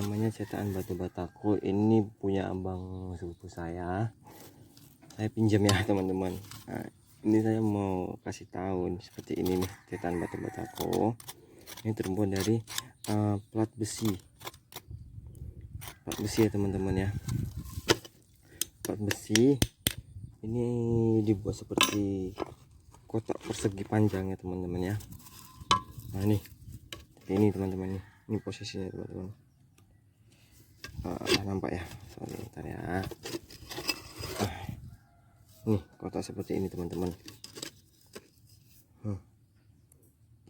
namanya cetakan batu batako. Ini punya abang sepupu saya pinjam ya teman-teman. Nah, ini saya mau kasih tahu seperti ini nih, cetakan batu batako ini terbuat dari plat besi ya teman-teman ya. Plat besi ini dibuat seperti kotak persegi panjang ya teman-teman ya. Nah ini teman-teman, ini posisinya teman-teman. Nampak ya, sorry bentar ya. Nih kotak seperti ini teman-teman.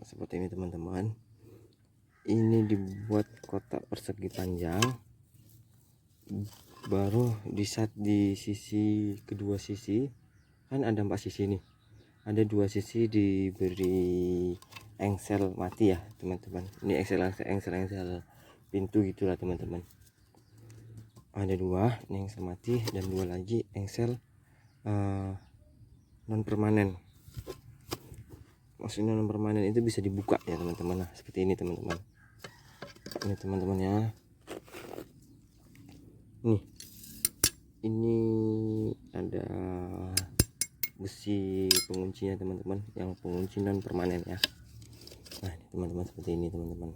Seperti ini teman-teman. Ini dibuat kotak persegi panjang, baru di sisi kedua sisi kan ada 4 sisi nih, ada 2 sisi diberi engsel mati ya teman-teman. Ini engsel pintu gitulah teman-teman. Ada 2 ini engsel mati dan 2 lagi engsel non permanen. Maksudnya non permanen itu bisa dibuka ya teman-teman. Nah seperti ini teman-teman. Ini teman-teman ya. Nih ini ada besi penguncinya teman-teman, yang pengunci non permanen ya. Nah ini teman-teman, seperti ini teman-teman.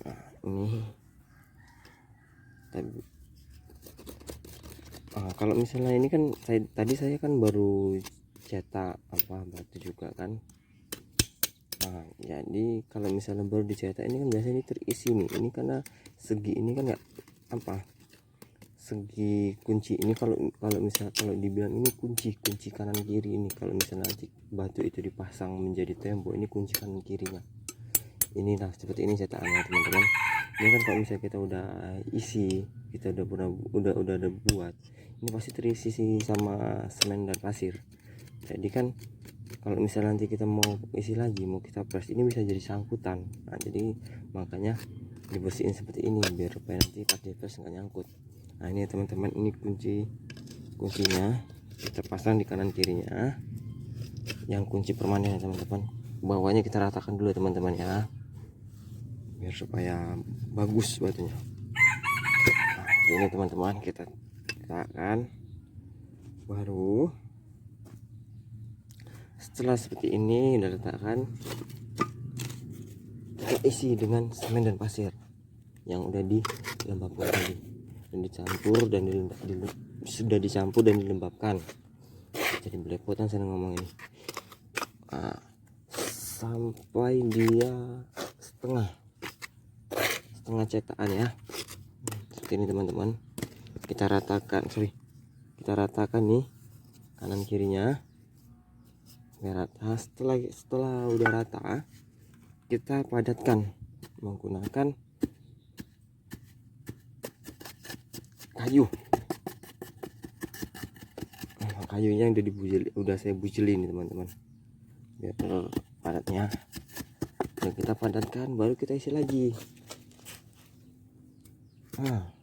Nah ini kalau misalnya ini kan saya kan baru cetak batu juga kan. Nah jadi kalau misalnya baru dicetak ini kan biasanya ini terisi nih, ini karena segi ini kan nggak segi kunci ini, kalau dibilang ini kunci kanan kiri ini, kalau misalnya nanti batu itu dipasang menjadi tembok, ini kunci kanan kirinya. Ini nah seperti ini cetakannya teman-teman. Ini kan kalau misalnya kita udah isi, kita udah ada buat, ini pasti terisi sama semen dan pasir. Jadi kan kalau misalnya nanti kita mau isi lagi, mau kita press, ini bisa jadi sangkutan. Nah jadi makanya dibersihin seperti ini biar supaya nanti pas di press nggak nyangkut. Nah ini teman-teman, ini kuncinya kita pasang di kanan kirinya, yang kunci permanen ya teman-teman. Bawahnya kita ratakan dulu teman-teman ya, biar supaya bagus batunya. Nah ini teman-teman, kita ratakan. Baru setelah seperti ini udah letakkan, kita isi dengan semen dan pasir yang udah dilembabkan tadi dan dicampur dan sudah dicampur dan dilembabkan. Jadi belepotan saya ngomong ini. Nah, sampai dia setengah cetakan ya. Seperti ini teman-teman. Kita ratakan nih kanan kirinya. Rata. Setelah udah rata, kita padatkan menggunakan kayu. Kayunya udah saya bujeli nih teman-teman, biar padatnya. Dan kita padatkan, baru kita isi lagi. Nah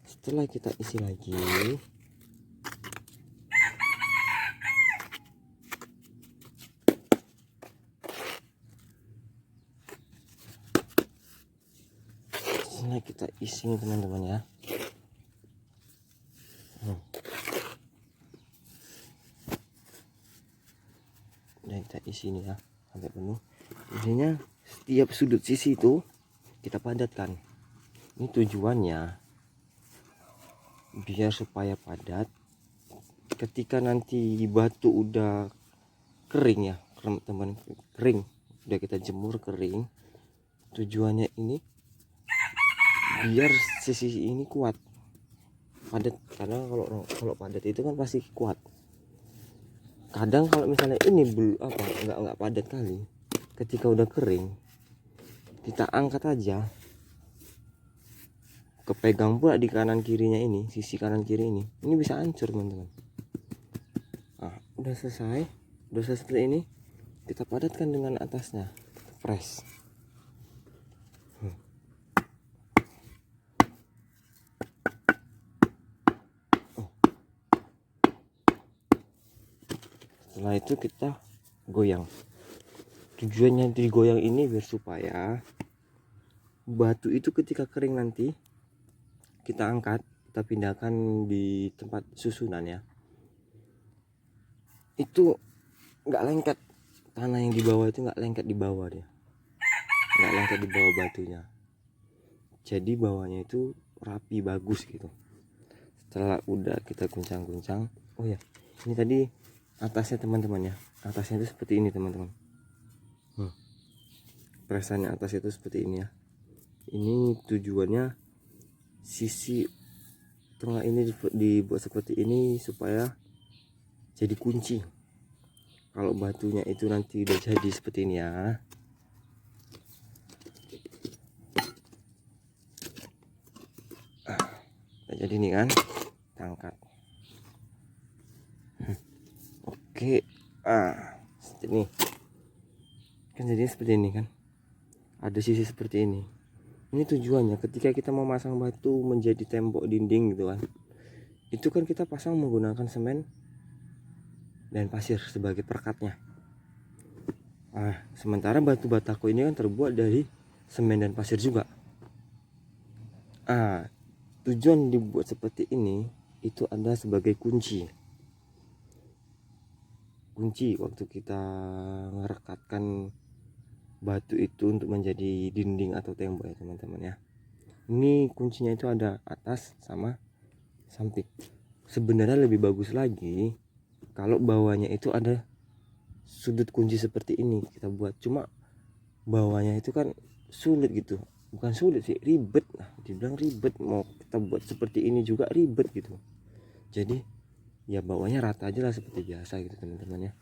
setelah kita isi lagi, kita isi teman-teman ya. Dan kita isi nih ya sampai penuh. Intinya setiap sudut sisi itu kita padatkan. Ini tujuannya biar supaya padat. Ketika nanti batu udah kering ya teman-teman, kering udah kita jemur kering, tujuannya ini biar sisi ini kuat padat, karena kalau padat itu kan pasti kuat. Kadang kalau misalnya ini nggak padat kali, ketika udah kering kita angkat aja, kepegang pula di kanan kirinya ini, sisi kanan kiri ini bisa hancur teman-teman. Nah udah selesai seperti ini, kita padatkan dengan atasnya, press. Setelah itu kita goyang. Tujuannya digoyang ini biar supaya batu itu ketika kering nanti kita angkat, kita pindahkan di tempat susunan ya, itu nggak lengket, tanah yang di bawah itu nggak lengket di bawah, dia nggak lengket di bawah batunya, jadi bawahnya itu rapi bagus gitu. Setelah udah kita guncang-guncang, oh ya ini tadi atasnya teman-teman ya, atasnya itu seperti ini teman-teman. Perasaannya atas itu seperti ini ya. Ini tujuannya sisi tengah ini dibuat seperti ini supaya jadi kunci. Kalau batunya itu nanti udah jadi seperti ini ya, jadi ini kan kita angkat. Oke, seperti ini kan, jadi seperti ini kan, ada sisi seperti ini. Ini tujuannya ketika kita mau masang batu menjadi tembok dinding gitu kan, itu kan kita pasang menggunakan semen dan pasir sebagai perekatnya. Sementara batu batako ini kan terbuat dari semen dan pasir juga. Tujuan dibuat seperti ini itu ada sebagai kunci waktu kita merekatkan batu itu untuk menjadi dinding atau tembok ya teman-teman ya. Ini kuncinya itu ada atas sama samping. Sebenarnya lebih bagus lagi kalau bawahnya itu ada sudut kunci seperti ini kita buat, cuma bawahnya itu kan sulit gitu, bukan sulit sih, ribet. Dibilang ribet, mau kita buat seperti ini juga ribet gitu. Jadi ya bawahnya rata aja lah seperti biasa gitu teman-teman ya.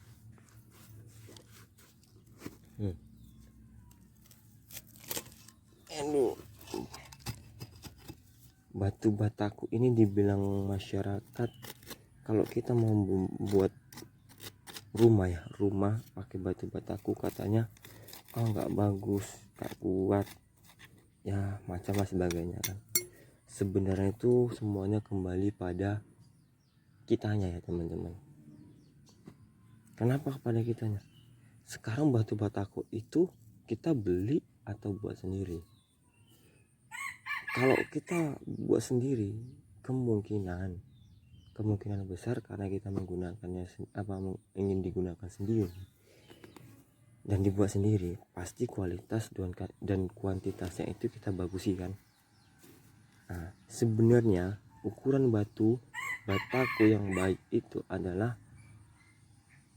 Batu batako ini dibilang masyarakat kalau kita mau buat rumah pakai batu batako katanya nggak bagus, nggak kuat ya, macam sebagainya kan. Sebenarnya itu semuanya kembali pada kitanya ya teman-teman. Kenapa kepada kitanya? Sekarang batu batako itu kita beli atau buat sendiri. Kalau kita buat sendiri kemungkinan besar karena kita menggunakannya ingin digunakan sendiri dan dibuat sendiri, pasti kualitas dan kuantitasnya itu kita bagusi kan. Sebenarnya ukuran batu batako yang baik itu adalah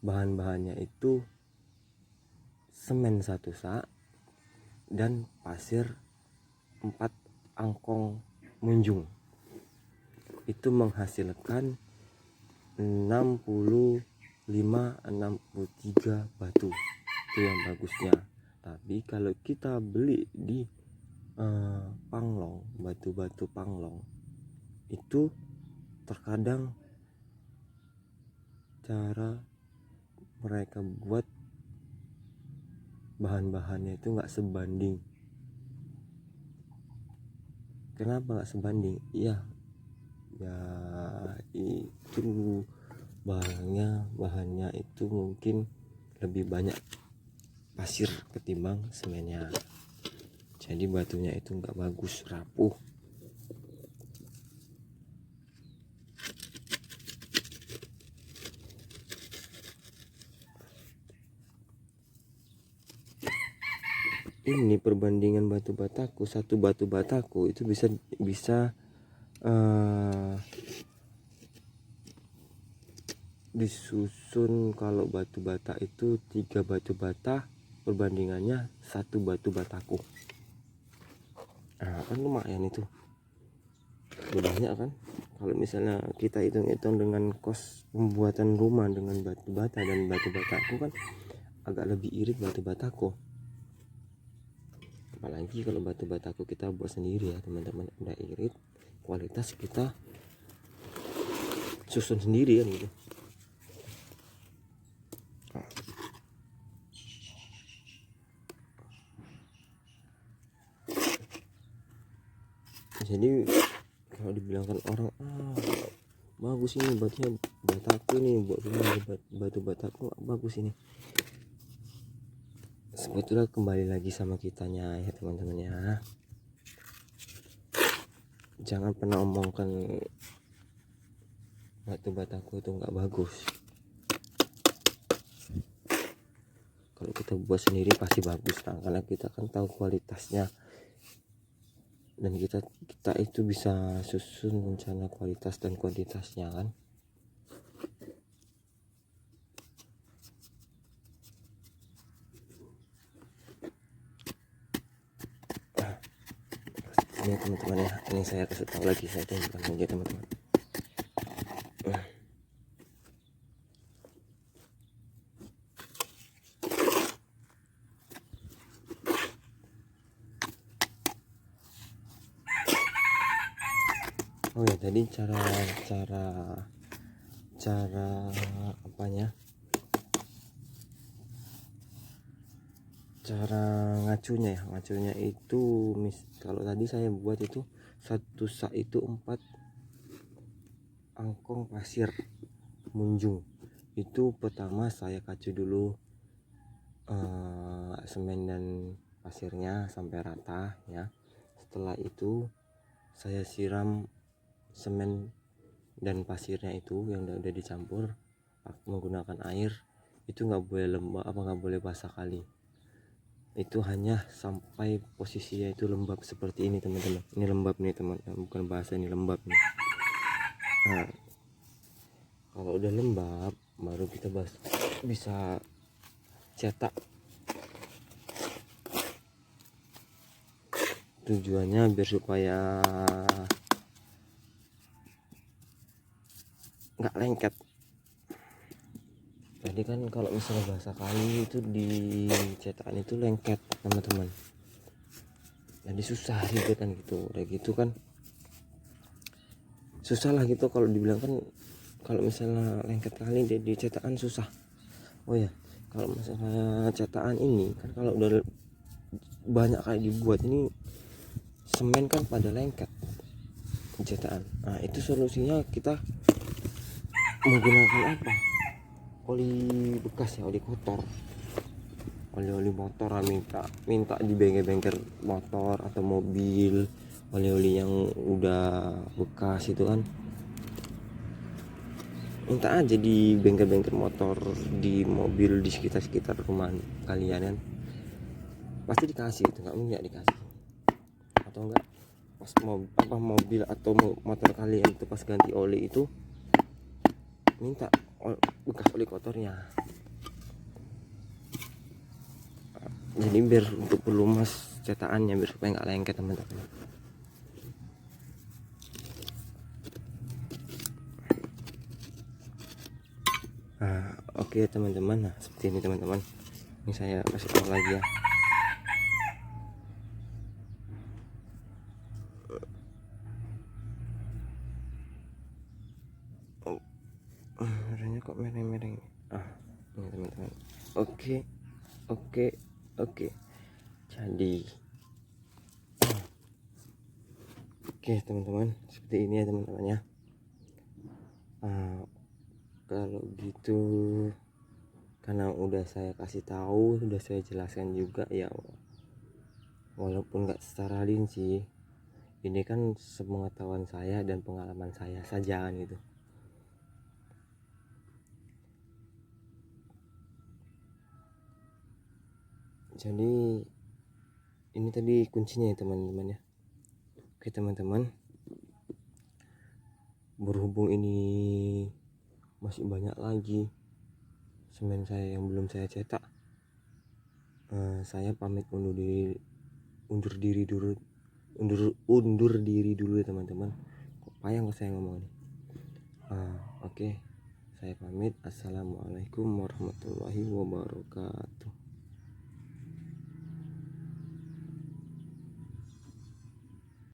bahan-bahannya itu semen 1 sak dan pasir 4 angkong munjung. Itu menghasilkan 65-63 batu. Itu yang bagusnya. Tapi kalau kita beli di Panglong, batu-batu Panglong, itu terkadang cara mereka buat bahan-bahannya itu nggak sebanding. Kenapa nggak sebanding? Ya itu bahannya itu mungkin lebih banyak pasir ketimbang semennya, jadi batunya itu nggak bagus, rapuh. Ini perbandingan batu batako, satu batu batako itu bisa disusun. Kalau batu bata itu 3 batu bata perbandingannya 1 batu batako. Kan lumayan itu, banyak kan. Kalau misalnya kita hitung-hitung dengan kos pembuatan rumah dengan batu bata dan batu batako kan agak lebih irit batu batako. Apalagi kalau batu batako kita buat sendiri ya teman-teman, udah irit, kualitas kita susun sendiri kan gitu. Jadi kalau dibilangkan orang bagus ini batunya batako nih, buat rumah batu batako bagus ini, sebetulnya kembali lagi sama kitanya ya teman-teman ya. jangan pernah omongkan batu bataku itu nggak bagus. Kalau kita buat sendiri pasti bagus kan, karena kita kan tahu kualitasnya, dan kita itu bisa susun rencana kualitas dan kuantitasnya kan. Ini teman-teman ya, ini saya kasih tahu lagi, saya tunjukkan lagi teman-teman. Oh ya, tadi cara apanya, cara ngacunya itu kalau tadi saya buat itu satu sak itu 4 angkong pasir munjung. Itu pertama saya kacu dulu semen dan pasirnya sampai rata ya. Setelah itu saya siram semen dan pasirnya itu yang udah dicampur menggunakan air. Itu nggak boleh lembab, nggak boleh basah kali. Itu hanya sampai posisinya itu lembab seperti ini teman-teman. Ini lembab nih teman, bukan basah, ini lembab nih. Nah, kalau udah lembab baru kita bisa cetak. Tujuannya biar supaya nggak lengket. Jadi kan kalau misalnya basah kali itu di cetakan itu lengket teman-teman, jadi susah ribet kan gitu. Kayak gitu kan susah lah gitu kalau dibilang kan, kalau misalnya lengket kali di cetakan susah. Oh ya, kalau misalnya cetakan ini kan kalau udah banyak kali dibuat ini semen kan pada lengket cetakan. Nah itu solusinya kita menggunakan apa, oli bekas ya, oli kotor, oli motor lah, minta di bengkel motor atau mobil, oli yang udah bekas itu kan, minta aja di bengkel motor, di mobil, di sekitar rumah kalian kan pasti dikasih itu, nggak mungkin dikasih. Atau enggak pas mobil atau motor kalian itu pas ganti oli itu minta bekas oli kotornya. Jadi biar untuk pelumas cetakannya biar supaya nggak lengket teman-teman. Nah oke teman-teman, nah seperti ini teman-teman, ini saya kasih tahu lagi ya. Warnanya kok mereng-mereng. Ini teman-teman. Oke. Jadi oke teman-teman, seperti ini ya teman-teman ya. Kalau gitu, karena udah saya kasih tahu, udah saya jelaskan juga ya, walaupun nggak secara rinci, ini kan sepengetahuan saya dan pengalaman saya saja gitu. Jadi ini tadi kuncinya ya teman-teman ya. Oke teman-teman, berhubung ini masih banyak lagi semen saya yang belum saya cetak, saya pamit undur diri dulu ya teman-teman. Kok payah nggak saya ngomong nih. Oke, saya pamit. Assalamualaikum warahmatullahi wabarakatuh.